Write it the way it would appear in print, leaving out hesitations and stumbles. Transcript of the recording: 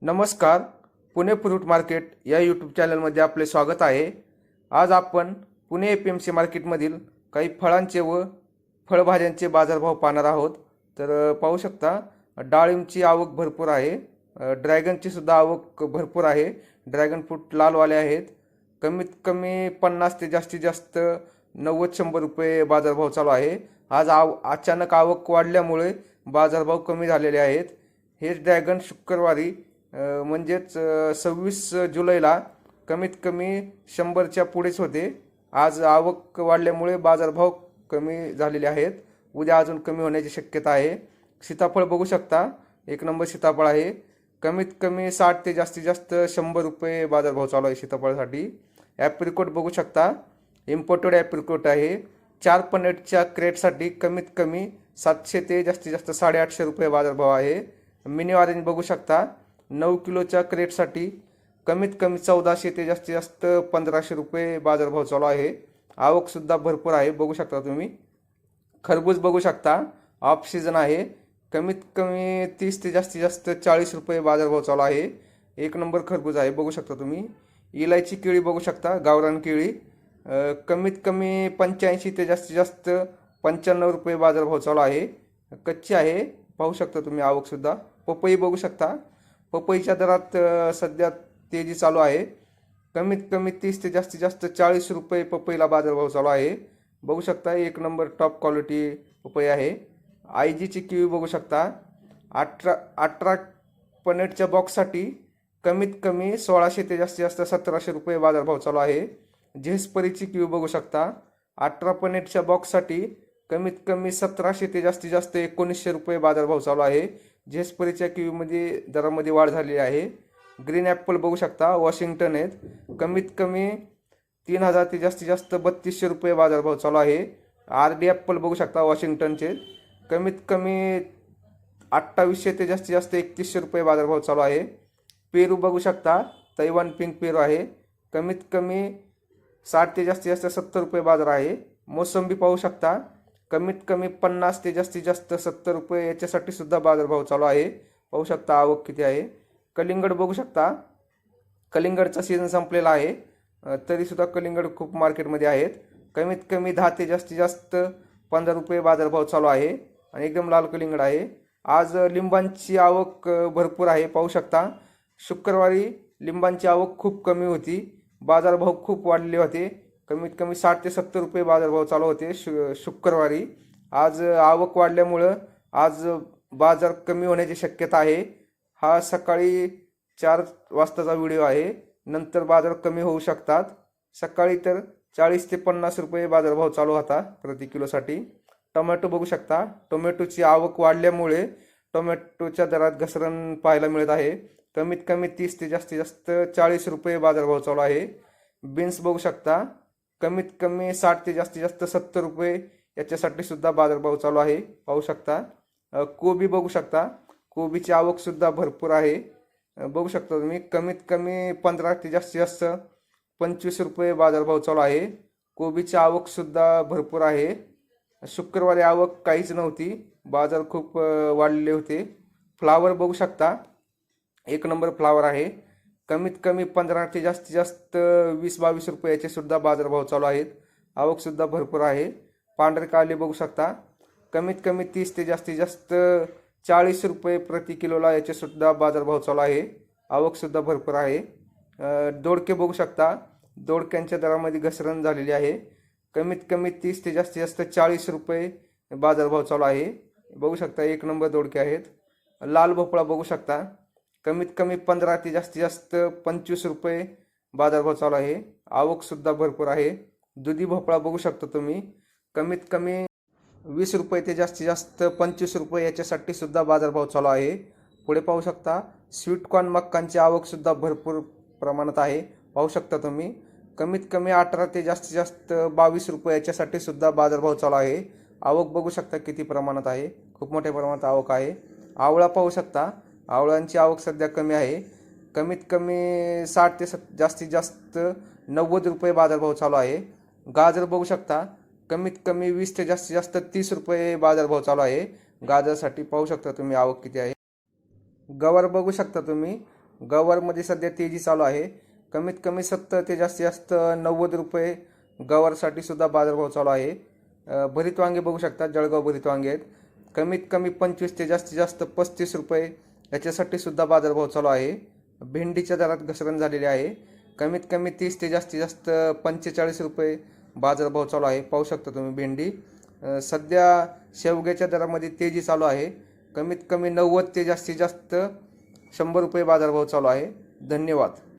नमस्कार. Pune fruit market या YouTube चॅनलमध्ये आपले स्वागत आहे. आज आपण पुणे एपीएमसी मार्केटमधील काही फळांचे व फळभाज्यांचे बाजारभाव पाहणार आहोत. तर पाहू शकता डाळिंबची आवक भरपूर आहे. ड्रॅगनची सुद्धा आवक भरपूर आहे. ड्रॅगन फ्रूट लालवाले आहेत. कमीत कमी 50 ते जास्तीत जास्त 90-100 रुपये बाजारभाव चालू आहे. आज अचानक आवक वाढल्यामुळे बाजारभाव कमी झालेले आहेत. हे ड्रॅगन शुक्रवारी म्हणजेच 26 जुलैला कमीत कमी 100च्या पुढेच होते. आज आवक वाढल्यामुळे बाजारभाव कमी झालेले आहेत. उद्या अजून कमी होण्याची शक्यता आहे. सीताफळ बघू शकता, एक नंबर सीताफळ आहे. कमीत कमी 60 ते जास्तीत जास्त 100 रुपये बाजारभाव चालू आहे सीताफळासाठी. ॲप्रिकोट बघू शकता, इम्पोर्टेड ॲप्रिकोट आहे. 4 पनेटच्या क्रेटसाठी कमीत कमी 700 ते जास्तीत जास्त 850 रुपये बाजारभाव आहे. मिनी ऑरेंज बघू शकता, 9 किलोच्या क्रेटसाठी कमीत कमी 1400 ते जास्तीत जास्त 1500 रुपये बाजारभाव चालू आहे. आवकसुद्धा भरपूर आहे, बघू शकता तुम्ही. खरबूज बघू शकता, ऑफ सीझन आहे. कमीत कमी 30 ते जास्तीत जास्त 40 रुपये बाजारभाव चालू आहे. एक नंबर खरबूज आहे, बघू शकता तुम्ही. इलायची केळी बघू शकता, गावरान केळी, कमीत कमी 85 ते जास्तीत जास्त 95 रुपये बाजारभाव चालू आहे. कच्ची आहे, पाहू शकता तुम्ही. आवकसुद्धा. पपई बघू शकता, पपईच्या दरात सध्या तेजी चालू आहे. कमीत कमी 30 ते जास्तीत जास्त 40 रुपये पपईला बाजारभाव चालू आहे, बघू शकता. एक नंबर टॉप क्वालिटी पपई आहे. आयजीची किवी बघू शकता, 18 पनेटच्या बॉक्ससाठी कमीत कमी 1600 ते जास्तीत जास्त 1700 रुपये बाजारभाव चालू आहे. झेस्परीची किवी बघू शकता, 18 पनेटच्या बॉक्ससाठी कमीत कमी 1700 ते जास्तीत जास्त 1900 रुपये बाजारभाव चालू आहे. झेस्परीच्या किवीमध्ये दरामध्ये वाढ झालेली आहे. ग्रीन ॲपल बघू शकता, वॉशिंग्टन आहेत. कमीत कमी 3000 ते जास्तीत जास्त 3200 रुपये बाजारभाव चालू आहे. आरडी ॲपल बघू शकता, वॉशिंग्टनचे, कमीत कमी 2800 ते जास्तीत जास्त 3100 रुपये बाजारभाव चालू आहे. पेरू बघू शकता, तैवान पिंक पेरू आहे. कमीत कमी 60 ते जास्तीत जास्त 70 रुपये बाजार आहे. मोसंबी पाहू शकता, कमीत कमी 50 ते जास्तीत जास्त 70 रुपये याच्यासाठी सुद्धा बाजारभाव चालू आहे, पाहू शकता. आवक किती आहे. कलिंगड बघू शकता, कलिंगडचा सीझन संपलेला आहे, तरीसुद्धा कलिंगड खूप मार्केटमध्ये आहेत. कमीत कमी 10 ते जास्तीत जास्त 15 रुपये बाजारभाव चालू आहे आणि एकदम लाल कलिंगड आहे. आज लिंबांची आवक भरपूर आहे, पाहू शकता. शुक्रवारी लिंबांची आवक खूप कमी होती, बाजारभाव खूप वाढलेले होते. कमीत कमी 60 ते 70 रुपये बाजारभाव चालू होते शुक्रवारी. आज आवक वाढल्यामुळं आज बाजार कमी होण्याची शक्यता आहे. हा सकाळी 4 वाजताचा व्हिडिओ आहे, नंतर बाजार कमी होऊ शकतात. सकाळी तर 40 ते 50 रुपये बाजारभाव चालू होता प्रति किलोसाठी. टोमॅटो बघू शकता, टोमॅटोची आवक वाढल्यामुळे टोमॅटोच्या दरात घसरण पाहायला मिळत आहे. कमीत कमी 30 ते जास्तीत जास्त 40 रुपये बाजारभाव चालू आहे. बीन्स बघू शकता, कमीत कमी 60 ते जास्तीत जास्त 70 रुपये याच्यासाठी सुद्धा बाजारभाव चालू आहे, पाहू शकता. कोबी बघू शकता, कोबीची आवकसुद्धा भरपूर आहे, बघू शकता तुम्ही. कमीत कमी 15 ते जास्तीत जास्त 25 रुपये बाजारभाव चालू आहे. कोबीची आवकसुद्धा भरपूर आहे. शुक्रवारी आवक काहीच नव्हती, बाजार खूप वाढलेले होते. फ्लावर बघू शकता, एक नंबर फ्लावर आहे. कमीत कमी 15 ते जास्तीत जास्त 20-22 रुपये याचे सुद्धा बाजारभाव चालू आहेत. आवकसुद्धा भरपूर आहे. पांढरे कारले बघू शकता, कमीत कमी 30 ते जास्तीत जास्त 40 रुपये प्रति किलोला याचे सुद्धा बाजारभाव चालू आहे. आवकसुद्धा भरपूर आहे. दोडके बघू शकता, दोडक्यांच्या दरामध्ये घसरण झालेली आहे. कमीत कमी 30 ते जास्तीत जास्त 40 रुपये बाजारभाव चालू आहे, बघू शकता. एक नंबर दोडके आहेत. लाल भोपळा बघू शकता, कमीत कमी 15 ते जास्तीत जास्त 25 रुपये बाजारभाव चालू आहे. आवकसुद्धा भरपूर आहे. दुधी भोपळा बघू शकता तुम्ही, कमीत कमी 20 रुपये ते जास्तीत जास्त 25 रुपये याच्यासाठी सुद्धा बाजारभाव चालू आहे. पुढे पाहू शकता, स्वीटकॉर्न मक्कांची आवकसुद्धा भरपूर प्रमाणात आहे, पाहू शकता तुम्ही. कमीत कमी 18 ते जास्तीत जास्त 22 रुपये याच्यासाठी सुद्धा बाजारभाव चालू आहे. आवक बघू शकता किती प्रमाणात आहे, खूप मोठ्या प्रमाणात आवक आहे. आवळा पाहू शकता, आवळ्यांची आवक सध्या कमी आहे. कमीत कमी 60 ते जास्तीत जास्त 90 रुपये बाजारभाव चालू आहे. गाजर बघू शकता, कमीत कमी 20 ते जास्तीत जास्त 30 रुपये बाजारभाव चालू आहे. गाजरसाठी पाहू शकता तुम्ही आवक किती आहे. गवार बघू शकता तुम्ही, गवारमध्ये सध्या तेजी चालू आहे. कमीत कमी 70 ते जास्तीत जास्त 90 रुपये गवारसाठी सुद्धा बाजारभाव चालू आहे. भरीत वांगे बघू शकता, जळगाव भरीत वांगे आहेत. कमीत कमी 25 ते जास्तीत जास्त 35 रुपये याच्यासाठी सुद्धा बाजारभाव चालू आहे. भेंडीच्या दरात घसरण झालेली आहे. कमीत कमी 30 ते जास्तीत जास्त 45 रुपये बाजारभाव चालू आहे. पाहू शकता तुम्ही भेंडी. सध्या शेवग्याच्या दरामध्ये तेजी चालू आहे. कमीत कमी 90 ते जास्तीत जास्त 100 रुपये बाजारभाव चालू आहे. धन्यवाद.